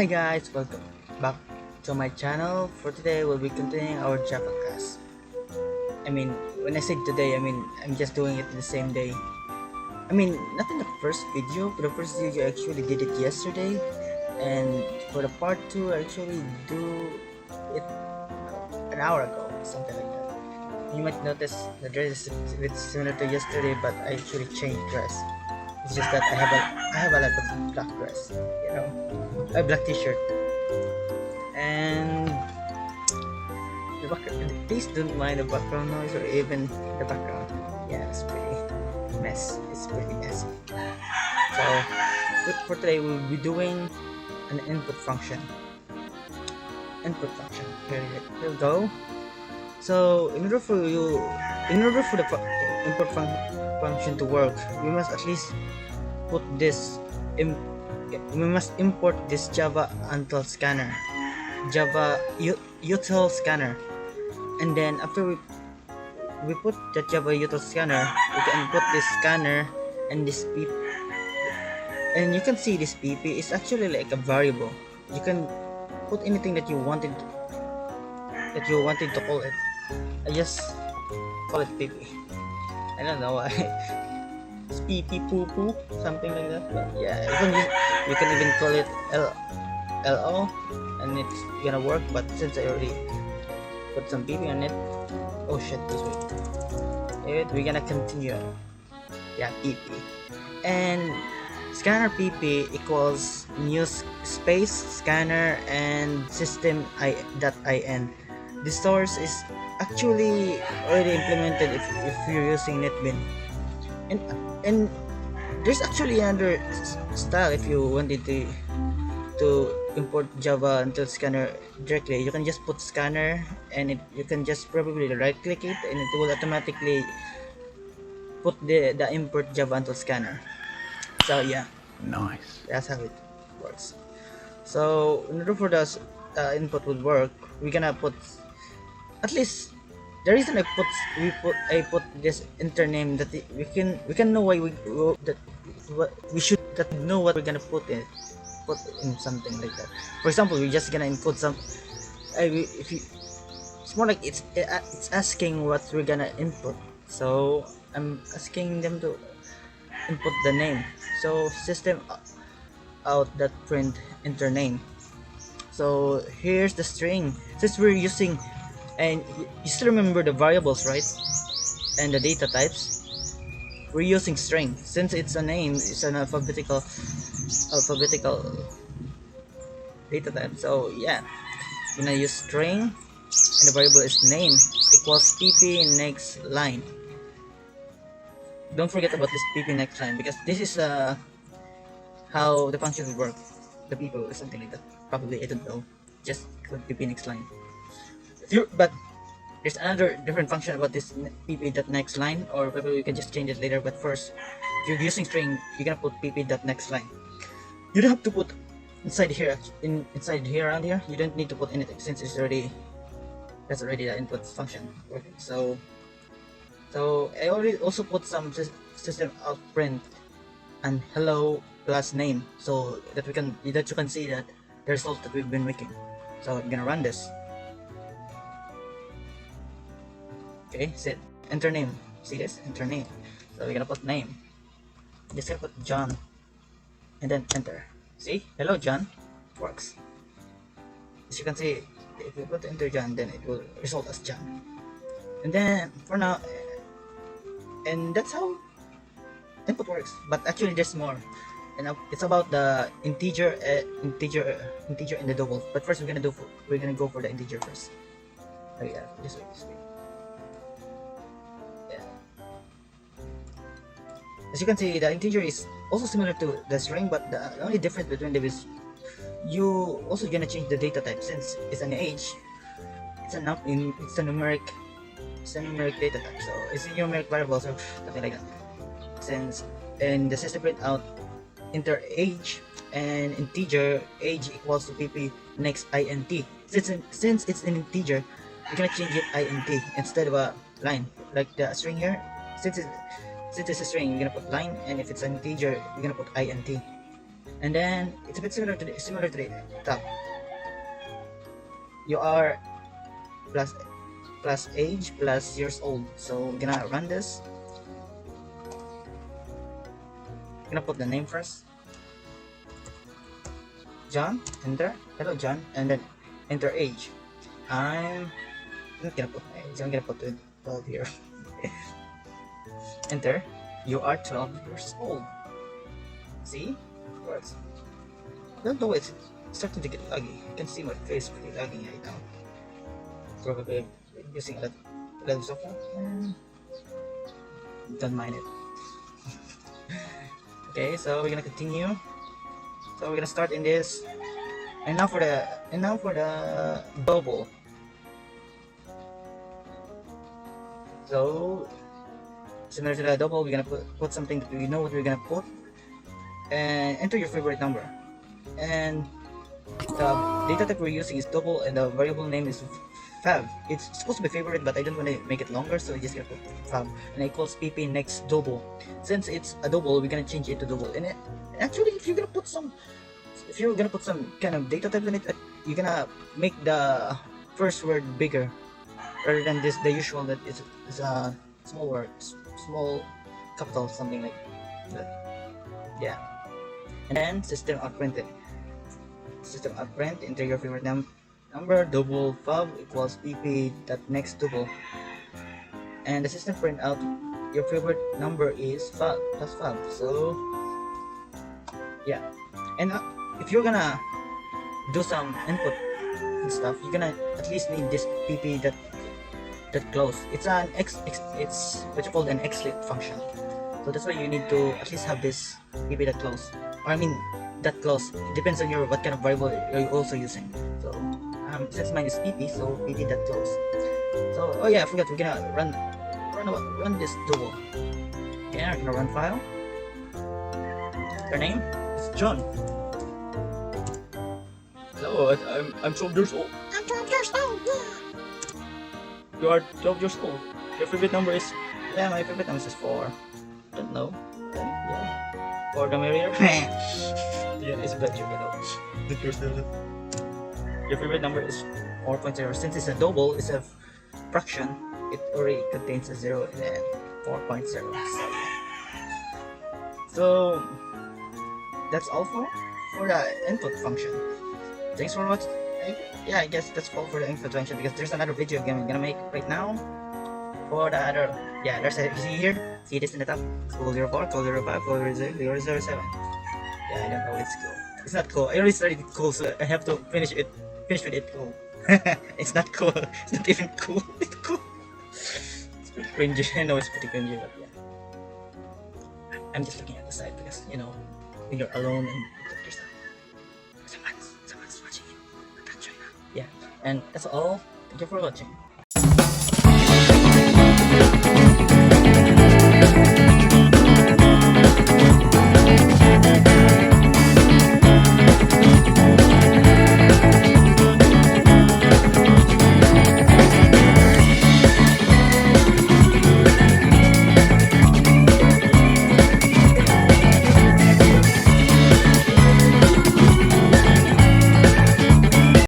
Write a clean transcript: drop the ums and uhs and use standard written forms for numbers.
Hi guys, welcome back to my channel. For today, we'll be continuing our Java class. I mean, when I say today, I'm just doing it the same day. Not in the first video. For the first video, I actually did it yesterday, and for the part 2, I actually do it an hour ago, something like that. You might notice the dress is a bit similar to yesterday, but I actually changed dress. It's just that I have a lot of black dress, a black T-shirt, and please don't mind the background noise or even the background. Yeah, it's pretty mess. It's pretty messy. So for today, we'll be doing an input function. Here we go. So in order for the function to work, we must at least put this we must import this Java util scanner, Java util scanner, and then after we put the Java util scanner, we can put this scanner and this pp, and you can see this pp is actually like a variable. You can put anything that you wanted to call it. I just call it pp. I don't know why. It's pee poo poo, something like that. But yeah, you can even call it lo, and it's gonna work. But since I already put some pp on it, oh shit, this way. We're gonna continue. Yeah, pp, and scanner pp equals new space scanner and system.in. This source is actually already implemented if you're using NetBeans. And there's actually another style. If you wanted to import Java util scanner directly, you can just put scanner, and you can just probably right click it, and it will automatically put the import Java util scanner. So yeah, nice. that's how it works. So in order for the input would work, we're gonna put at least. The reason I put this enter name that we can know why we should know what we're gonna put in something like that. For example, we're just gonna input some. It's more like it's asking what we're gonna input. So I'm asking them to input the name. So system out that print enter name. So here's the string. Since we're using, and you still remember the variables, right? And the data types. We're using string. Since it's a name, it's an alphabetical data type. So yeah, we're gonna use string, and the variable is name equals pp next line. Don't forget about this pp next line, because this is how the function will work. The people or something like that. Probably, I don't know. Just click pp next line. But there's another different function about this pp.next line, or maybe we can just change it later. But first, if you're using string, you're gonna put pp.next line. You don't have to put inside here around here. You don't need to put anything, since that's already the input function working. So I already also put some system out print and hello plus name, so that you can see that the result that we've been making. So I'm gonna run this. Okay, set enter name. See this? Enter name. So we're gonna put name. Just gonna put John, and then enter. See? Hello John. Works. As you can see, if you put enter John, then it will result as John. And then for now, and that's how input works. But actually, there's more. And it's about the integer and the double. But first, we're gonna go for the integer first. Oh yeah, this way. As you can see, the integer is also similar to the string, but the only difference between them is you also gonna change the data type. Since it's an age, it's a numeric data type, so it's a numeric variable, so something like that. Since in the system print out enter age and integer, age equals to pp next int. Since it's an integer, you're gonna change it int instead of a line like the string here. Since it's a string, you're gonna put line, and if it's an integer, you're gonna put int. And then it's a bit similar to the top. You are plus age plus years old. So we're gonna run this. Gonna put the name first. John, enter. Hello John, and then enter age. I'm not gonna put my age. I'm gonna put 12 here. Enter. You are 12 years old. See? It works. I don't know why it's starting to get laggy. You can see my face pretty laggy right now. Probably using a lot of software. Don't mind it. Okay, so we're gonna continue. So we're gonna start in this. And now for the double. So similar to the double, we're gonna put something that we know what we're gonna put, and enter your favorite number. And the data type we're using is double, and the variable name is fab. It's supposed to be favorite, but I don't want to make it longer, so I just gonna put fab and equals pp next double. Since it's a double, we're gonna change it to double. And actually, if you're gonna put some kind of data type in it, you're gonna make the first word bigger rather than the usual that is a small word, small capital, something like that. Yeah. And then system out printed. System out print, enter your favorite number, double fab equals pp that next double. And the system print out your favorite number is fab plus fab. So yeah. And if you're gonna do some input and stuff, you're gonna at least need this pp that close. It's an it's what you call an xlit function. So that's why you need to at least have this pp that close. Or I mean that close. It depends on your what kind of variable you're also using. So since mine is pp, so pp that close. So oh yeah, I forgot, we're gonna run this double. Yeah, we're gonna run file. Your name is John. Hello, I'm 12 years old. I'm 12 years old, yeah. You are 12 years old. Your favorite number is... Yeah, my favorite number is 4. Don't know. Yeah. 4 the merrier. Yeah, it's better, you know. Your favorite number is 4.0. Since it's a double, it's a fraction, it already contains a 0 and then 4.0. So that's all for the input function. Thanks for watching. Yeah, I guess that's all for the input function, because there's another video game I'm gonna make right now for the other. Yeah, there's a, see here, see this in the top, Cool 04, Cool 05, Cool 007. Yeah, I don't know, it's cool. It's not cool. I already started it cool, so I have to finish with it cool. It's not cool. It's not even cool. It's cool. It's pretty cringy. I know it's pretty cringy, but yeah. I'm just looking at the side because, you know, when you're alone and there's someone's watching you. Yeah, and that's all. Thank you for watching.